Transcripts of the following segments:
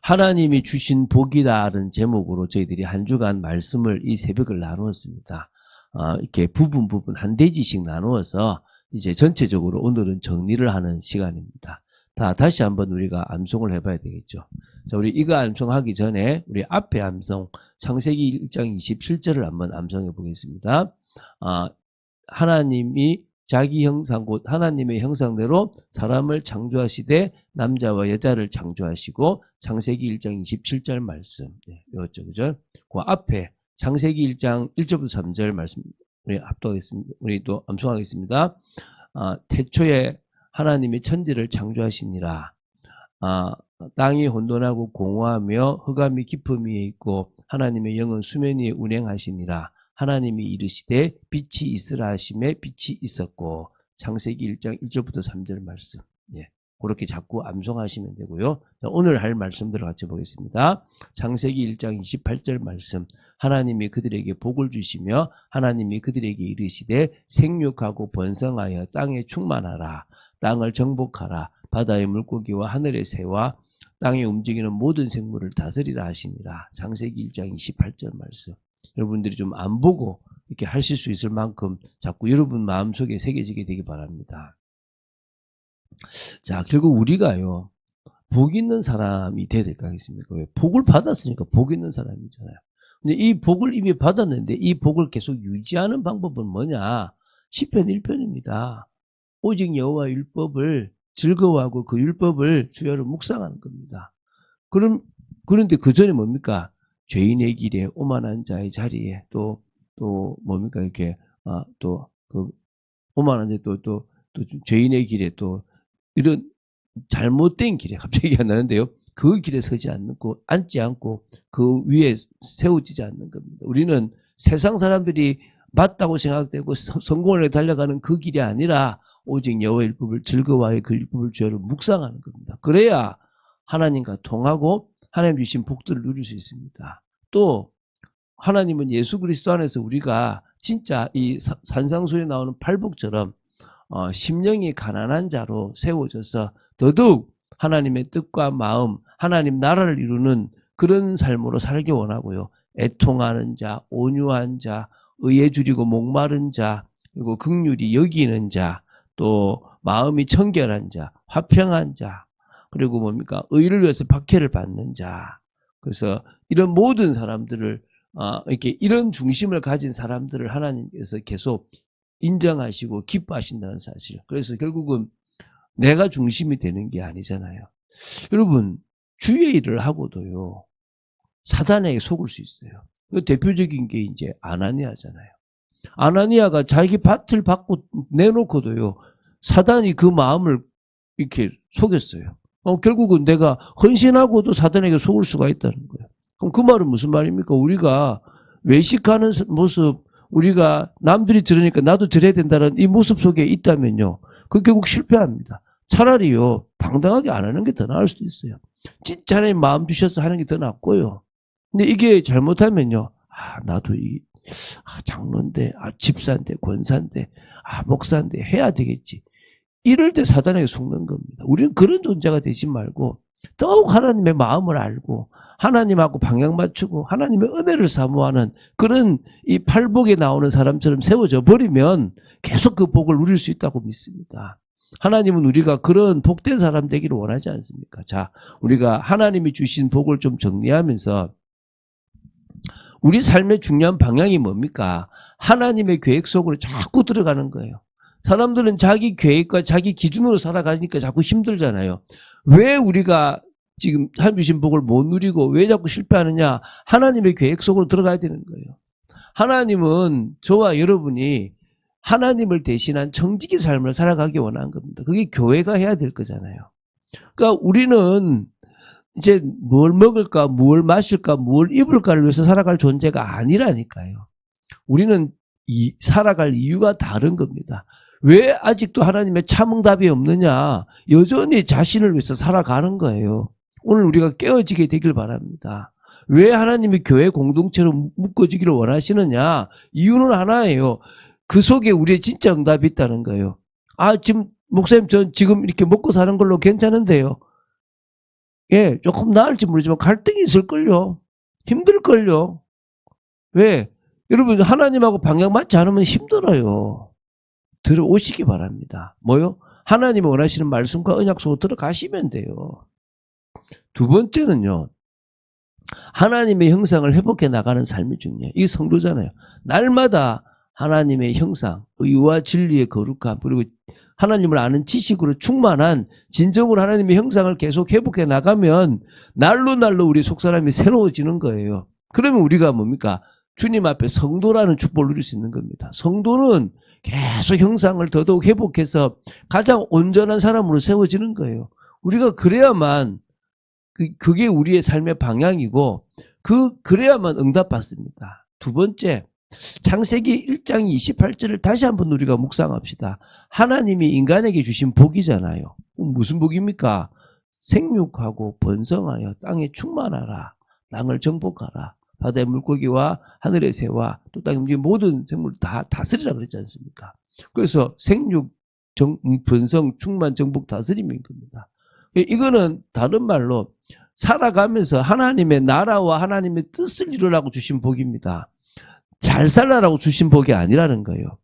하나님이 주신 복이라는 제목으로 저희들이 한 주간 말씀을 이 새벽을 나누었습니다. 이렇게 부분 한 대지씩 나누어서 이제 전체적으로 오늘은 정리를 하는 시간입니다. 다시 한번 우리가 암송을 해봐야 되겠죠. 자, 우리 이거 암송하기 전에 우리 앞에 암송 창세기 1장 27절을 한번 암송해 보겠습니다. 하나님이 자기 형상 곧 하나님의 형상대로 사람을 창조하시되 남자와 여자를 창조하시고 창세기 1장 27절 말씀 이었죠, 그죠? 그 앞에 창세기 1장 1절부터 3절 말씀 우리 합독하겠습니다. 우리 또 암송하겠습니다. 태초에 하나님이 천지를 창조하시니라. 땅이 혼돈하고 공허하며 흑암이 깊음 위에 있고 하나님의 영은 수면 위에 운행하시니라. 하나님이 이르시되 빛이 있으라 하심에 빛이 있었고. 창세기 1장 1절부터 3절 말씀. 그렇게 자꾸 암송하시면 되고요. 자, 오늘 할 말씀들을 같이 보겠습니다. 창세기 1장 28절 말씀. 하나님이 그들에게 복을 주시며 하나님이 그들에게 이르시되 생육하고 번성하여 땅에 충만하라. 땅을 정복하라. 바다의 물고기와 하늘의 새와 땅에 움직이는 모든 생물을 다스리라 하시니라. 창세기 1장 28절 말씀. 여러분들이 좀 안 보고 이렇게 하실 수 있을 만큼 자꾸 여러분 마음속에 새겨지게 되기 바랍니다. 자, 결국 우리가요, 복 있는 사람이 돼야 될 거 아니겠습니까? 왜? 복을 받았으니까 복 있는 사람이잖아요. 근데 이 복을 이미 받았는데 이 복을 계속 유지하는 방법은 뭐냐? 시편 1편입니다. 오직 여호와 율법을 즐거워하고 그 율법을 주야로 묵상하는 겁니다. 그런데 그 전에 뭡니까? 죄인의 길에 오만한 자의 자리에 또 뭡니까? 이렇게 또 그 오만한 자 또 죄인의 길에 또 이런 잘못된 길에 갑자기 안 나는데요. 그 길에 서지 않고 앉지 않고 그 위에 세워지지 않는 겁니다. 우리는 세상 사람들이 맞다고 생각되고 성공을 달려가는 그 길이 아니라 오직 여호와의 율법을 즐거워하여 그 율법을 주야로 묵상하는 겁니다. 그래야 하나님과 통하고 하나님 주신 복들을 누릴 수 있습니다. 또 하나님은 예수 그리스도 안에서 우리가 진짜 이 산상수에 나오는 팔복처럼 심령이 가난한 자로 세워져서 더더욱 하나님의 뜻과 마음, 하나님 나라를 이루는 그런 삶으로 살기 원하고요. 애통하는 자, 온유한 자, 의에 줄이고 목마른 자, 그리고 긍휼히 여기는 자, 또 마음이 청결한 자, 화평한 자, 그리고 뭡니까? 의를 위해서 박해를 받는 자. 그래서 이런 모든 사람들을 이렇게 이런 중심을 가진 사람들을 하나님께서 계속 인정하시고 기뻐하신다는 사실. 그래서 결국은 내가 중심이 되는 게 아니잖아요. 여러분, 주의 일을 하고도요, 사단에게 속을 수 있어요. 그 대표적인 게 이제 아나니아잖아요. 아나니아가 자기 밭을 받고 내놓고도요, 사단이 그 마음을 이렇게 속였어요. 결국은 내가 헌신하고도 사단에게 속을 수가 있다는 거예요. 그럼 그 말은 무슨 말입니까? 우리가 외식하는 모습, 우리가 남들이 들으니까 나도 들어야 된다는 이 모습 속에 있다면요, 그 결국 실패합니다. 차라리요, 당당하게 안 하는 게 더 나을 수도 있어요. 진짜 하나님 마음 주셔서 하는 게 더 낫고요. 근데 이게 잘못하면요, 나도 장로인데, 집사인데, 권사인데, 목사인데 해야 되겠지. 이럴 때 사단에게 속는 겁니다. 우리는 그런 존재가 되지 말고 더욱 하나님의 마음을 알고 하나님하고 방향 맞추고 하나님의 은혜를 사모하는 그런 이 팔복에 나오는 사람처럼 세워져 버리면 계속 그 복을 누릴 수 있다고 믿습니다. 하나님은 우리가 그런 복된 사람 되기를 원하지 않습니까? 자, 우리가 하나님이 주신 복을 좀 정리하면서 우리 삶의 중요한 방향이 뭡니까? 하나님의 계획 속으로 자꾸 들어가는 거예요. 사람들은 자기 계획과 자기 기준으로 살아가니까 자꾸 힘들잖아요. 왜 우리가 지금 하나님 주신 복을 못 누리고 왜 자꾸 실패하느냐? 하나님의 계획 속으로 들어가야 되는 거예요. 하나님은 저와 여러분이 하나님을 대신한 정직의 삶을 살아가기 원하는 겁니다. 그게 교회가 해야 될 거잖아요. 그러니까 우리는 이제 뭘 먹을까, 뭘 마실까, 뭘 입을까를 위해서 살아갈 존재가 아니라니까요. 우리는 살아갈 이유가 다른 겁니다. 왜 아직도 하나님의 참응답이 없느냐? 여전히 자신을 위해서 살아가는 거예요. 오늘 우리가 깨어지게 되길 바랍니다. 왜 하나님이 교회 공동체로 묶어지기를 원하시느냐? 이유는 하나예요. 그 속에 우리의 진짜 응답이 있다는 거예요. 지금 목사님 전 지금 이렇게 먹고 사는 걸로 괜찮은데요. 예, 조금 나을지 모르지만 갈등이 있을걸요. 힘들걸요. 왜? 여러분, 하나님하고 방향 맞지 않으면 힘들어요. 들어오시기 바랍니다. 뭐요? 하나님이 원하시는 말씀과 언약 속으로 들어가시면 돼요. 두 번째는요, 하나님의 형상을 회복해 나가는 삶이 중요해요. 이게 성도잖아요. 날마다 하나님의 형상, 의와 진리의 거룩함, 그리고 하나님을 아는 지식으로 충만한 진정으로 하나님의 형상을 계속 회복해 나가면 날로 우리 속사람이 새로워지는 거예요. 그러면 우리가 뭡니까? 주님 앞에 성도라는 축복을 누릴 수 있는 겁니다. 성도는 계속 형상을 더더욱 회복해서 가장 온전한 사람으로 세워지는 거예요. 우리가 그래야만 그게 우리의 삶의 방향이고 그래야만 응답받습니다. 두 번째, 창세기 1장 28절을 다시 한번 우리가 묵상합시다. 하나님이 인간에게 주신 복이잖아요. 무슨 복입니까? 생육하고 번성하여 땅에 충만하라. 땅을 정복하라. 바다의 물고기와 하늘의 새와 또 땅의 움직이는 모든 생물을 다 다스리라 그랬지 않습니까? 그래서 생육, 번성, 충만, 정복, 다스림인 겁니다. 이거는 다른 말로 살아가면서 하나님의 나라와 하나님의 뜻을 이루라고 주신 복입니다. 잘 살라라고 주신 복이 아니라는 거예요.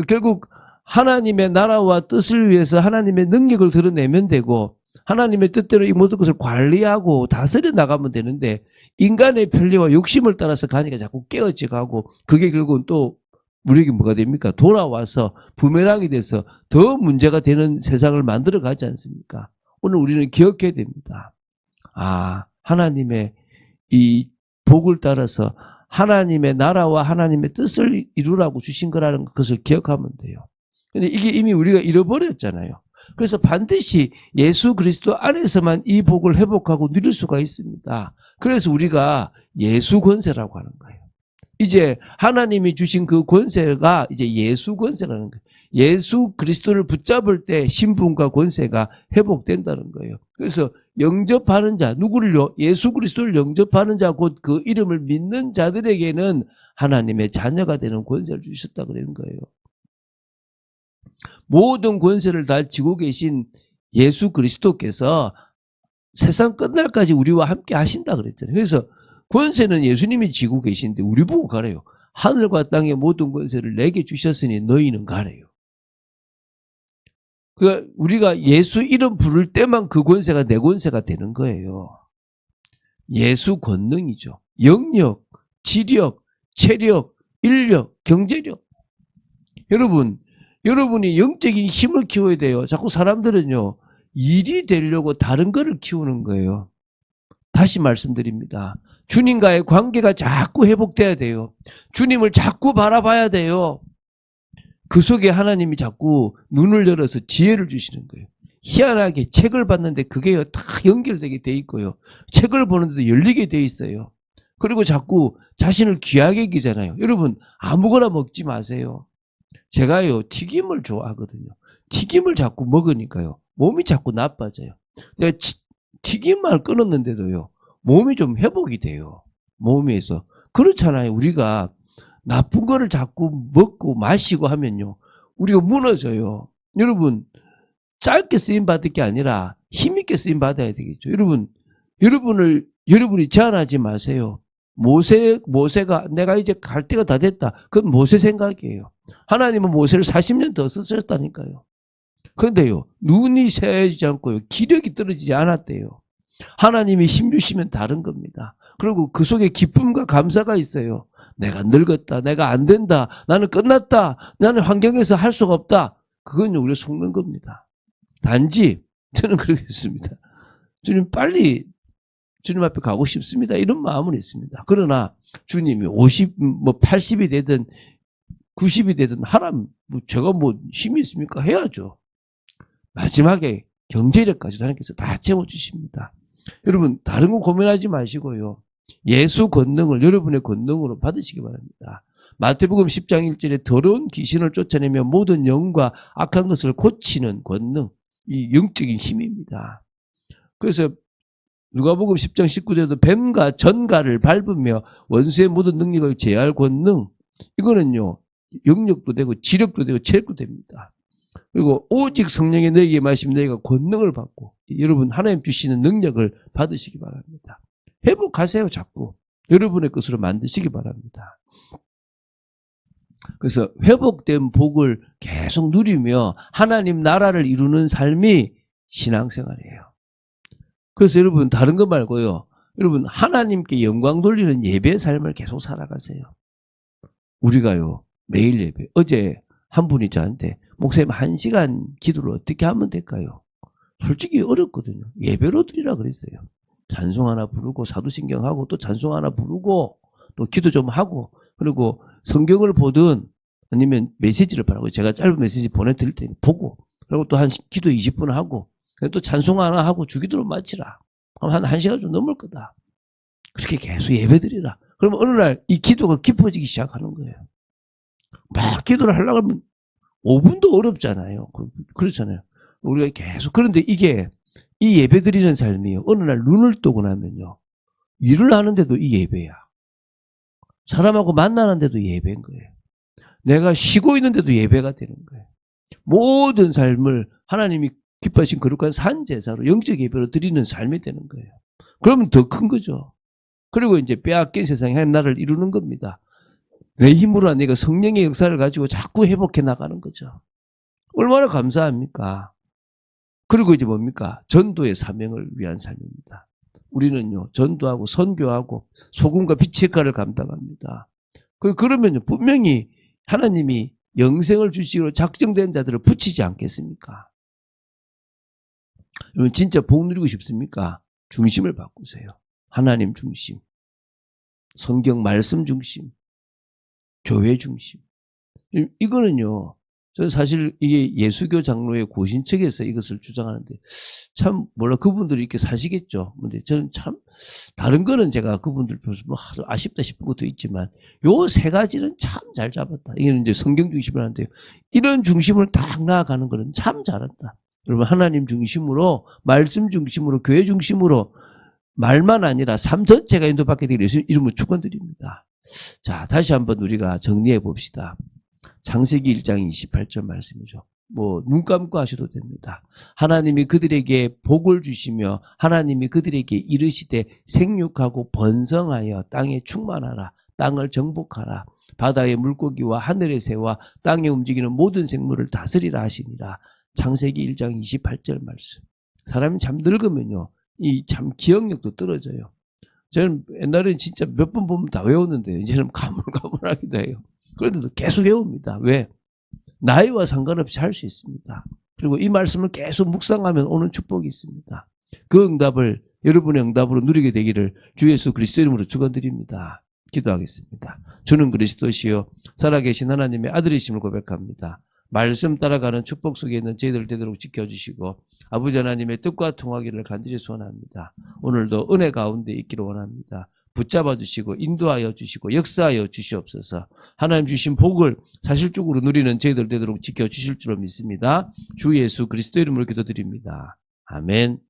결국 하나님의 나라와 뜻을 위해서 하나님의 능력을 드러내면 되고 하나님의 뜻대로 이 모든 것을 관리하고 다스려 나가면 되는데 인간의 편리와 욕심을 따라서 가니까 자꾸 깨어져 가고 그게 결국은 또 우리에게 뭐가 됩니까? 돌아와서 부메랑이 돼서 더 문제가 되는 세상을 만들어 가지 않습니까? 오늘 우리는 기억해야 됩니다. 하나님의 이 복을 따라서 하나님의 나라와 하나님의 뜻을 이루라고 주신 거라는 것을 기억하면 돼요. 근데 이게 이미 우리가 잃어버렸잖아요. 그래서 반드시 예수 그리스도 안에서만 이 복을 회복하고 누릴 수가 있습니다. 그래서 우리가 예수 권세라고 하는 거예요. 이제 하나님이 주신 그 권세가 이제 예수 권세라는 거예요. 예수 그리스도를 붙잡을 때 신분과 권세가 회복된다는 거예요. 그래서 영접하는 자, 누구를요? 예수 그리스도를 영접하는 자, 곧 그 이름을 믿는 자들에게는 하나님의 자녀가 되는 권세를 주셨다 그러는 거예요. 모든 권세를 다 지고 계신 예수 그리스도께서 세상 끝날까지 우리와 함께 하신다 그랬잖아요. 그래서 권세는 예수님이 지고 계신데 우리 보고 가래요. 하늘과 땅의 모든 권세를 내게 주셨으니 너희는 가래요. 그러니까 우리가 예수 이름 부를 때만 그 권세가 내 권세가 되는 거예요. 예수 권능이죠. 영력, 지력, 체력, 인력, 경제력. 여러분이 영적인 힘을 키워야 돼요. 자꾸 사람들은요, 일이 되려고 다른 거를 키우는 거예요. 다시 말씀드립니다. 주님과의 관계가 자꾸 회복돼야 돼요. 주님을 자꾸 바라봐야 돼요. 그 속에 하나님이 자꾸 눈을 열어서 지혜를 주시는 거예요. 희한하게 책을 봤는데 그게요, 다 연결되게 돼 있고요. 책을 보는데도 열리게 돼 있어요. 그리고 자꾸 자신을 귀하게 여기잖아요. 여러분, 아무거나 먹지 마세요. 제가요, 튀김을 좋아하거든요. 튀김을 자꾸 먹으니까요, 몸이 자꾸 나빠져요. 내가 튀김만 끊었는데도요, 몸이 좀 회복이 돼요. 몸에서. 그렇잖아요. 우리가 나쁜 거를 자꾸 먹고 마시고 하면요, 우리가 무너져요. 여러분, 짧게 쓰임 받을 게 아니라 힘있게 쓰임 받아야 되겠죠. 여러분이 제한하지 마세요. 모세가 내가 이제 갈 때가 다 됐다. 그건 모세 생각이에요. 하나님은 모세를 40년 더 쓰셨다니까요. 그런데요, 눈이 새어지지 않고요, 기력이 떨어지지 않았대요. 하나님이 힘 주시면 다른 겁니다. 그리고 그 속에 기쁨과 감사가 있어요. 내가 늙었다. 내가 안 된다. 나는 끝났다. 나는 환경에서 할 수가 없다. 그건 우리가 속는 겁니다. 단지 저는 그러겠습니다. 주님 빨리 주님 앞에 가고 싶습니다. 이런 마음은 있습니다. 그러나 주님이 80이 되든 90이 되든 하라면 제가 힘이 있습니까? 해야죠. 마지막에 경제력까지도 하나님께서 다 채워주십니다. 여러분, 다른 거 고민하지 마시고요, 예수 권능을 여러분의 권능으로 받으시기 바랍니다. 마태복음 10장 1절에 더러운 귀신을 쫓아내며 모든 영과 악한 것을 고치는 권능, 이 영적인 힘입니다. 그래서 누가복음 10장 19절에도 뱀과 전갈을 밟으며 원수의 모든 능력을 제할 권능, 이거는요, 영력도 되고 지력도 되고 체력도 됩니다. 그리고 오직 성령의 너에게 마시면 너희가 권능을 받고 여러분 하나님 주시는 능력을 받으시기 바랍니다. 회복하세요. 자꾸 여러분의 것으로 만드시기 바랍니다. 그래서 회복된 복을 계속 누리며 하나님 나라를 이루는 삶이 신앙생활이에요. 그래서 여러분 다른 거 말고요. 여러분 하나님께 영광 돌리는 예배의 삶을 계속 살아가세요. 우리가요 매일 예배. 어제 한 분이 저한테 목사님 1시간 기도를 어떻게 하면 될까요? 솔직히 어렵거든요. 예배로 드리라 그랬어요. 찬송 하나 부르고 사도신경하고 또 찬송 하나 부르고 또 기도 좀 하고 그리고 성경을 보든 아니면 메시지를 보라고 제가 짧은 메시지 보내드릴 테니 보고 그리고 또 한 기도 20분 하고 또 찬송 하나 하고 주기도로 마치라. 그럼 한 1시간 좀 넘을 거다. 그렇게 계속 예배 드리라. 그러면 어느 날 이 기도가 깊어지기 시작하는 거예요. 막 기도를 하려고 하면 5분도 어렵잖아요. 그렇잖아요. 우리가 계속 그런데 이게 이 예배 드리는 삶이요. 어느 날 눈을 뜨고 나면요. 일을 하는데도 이 예배야. 사람하고 만나는데도 예배인 거예요. 내가 쉬고 있는데도 예배가 되는 거예요. 모든 삶을 하나님이 기뻐하신 거룩한 산제사로 영적 예배로 드리는 삶이 되는 거예요. 그러면 더 큰 거죠. 그리고 이제 빼앗긴 세상에 하나님 나라를 이루는 겁니다. 내 힘으로 내가 성령의 역사를 가지고 자꾸 회복해 나가는 거죠. 얼마나 감사합니까? 그리고 이제 뭡니까? 전도의 사명을 위한 삶입니다. 우리는요, 전도하고 선교하고 소금과 빛의 역할을 감당합니다. 그러면요, 분명히 하나님이 영생을 주시기로 작정된 자들을 붙이지 않겠습니까? 여러분, 진짜 복 누리고 싶습니까? 중심을 바꾸세요. 하나님 중심, 성경 말씀 중심, 교회 중심. 이거는요, 저는 사실 이게 예수교 장로의 고신 측에서 이것을 주장하는데 참 몰라 그분들이 이렇게 사시겠죠. 근데 저는 참 다른 거는 제가 그분들 뭐 아쉽다 싶은 것도 있지만 요 세 가지는 참 잘 잡았다. 이게 이제 성경 중심을 하는데요. 이런 중심을 딱 나아가는 거는 참 잘한다. 여러분 하나님 중심으로 말씀 중심으로 교회 중심으로 말만 아니라 삶 전체가 인도받게 되기를 예수 이름으로 축원드립니다. 자, 다시 한번 우리가 정리해 봅시다. 창세기 1장 28절 말씀이죠. 뭐 눈 감고 하셔도 됩니다. 하나님이 그들에게 복을 주시며 하나님이 그들에게 이르시되 생육하고 번성하여 땅에 충만하라. 땅을 정복하라. 바다의 물고기와 하늘의 새와 땅에 움직이는 모든 생물을 다스리라 하시니라. 창세기 1장 28절 말씀. 사람이 참 늙으면요. 이 참 기억력도 떨어져요. 저는 옛날에는 진짜 몇 번 보면 다 외웠는데 이제는 가물가물하기도 해요. 그런데도 계속 외웁니다. 왜? 나이와 상관없이 할 수 있습니다. 그리고 이 말씀을 계속 묵상하면 오는 축복이 있습니다. 그 응답을 여러분의 응답으로 누리게 되기를 주 예수 그리스도 이름으로 축원드립니다. 기도하겠습니다. 주는 그리스도시요 살아계신 하나님의 아들이심을 고백합니다. 말씀 따라가는 축복 속에 있는 저희들 되도록 지켜주시고 아버지 하나님의 뜻과 통하기를 간절히 소원합니다. 오늘도 은혜 가운데 있기를 원합니다. 붙잡아 주시고 인도하여 주시고 역사하여 주시옵소서. 하나님 주신 복을 사실적으로 누리는 저희들 되도록 지켜주실 줄로 믿습니다. 주 예수 그리스도 이름으로 기도드립니다. 아멘.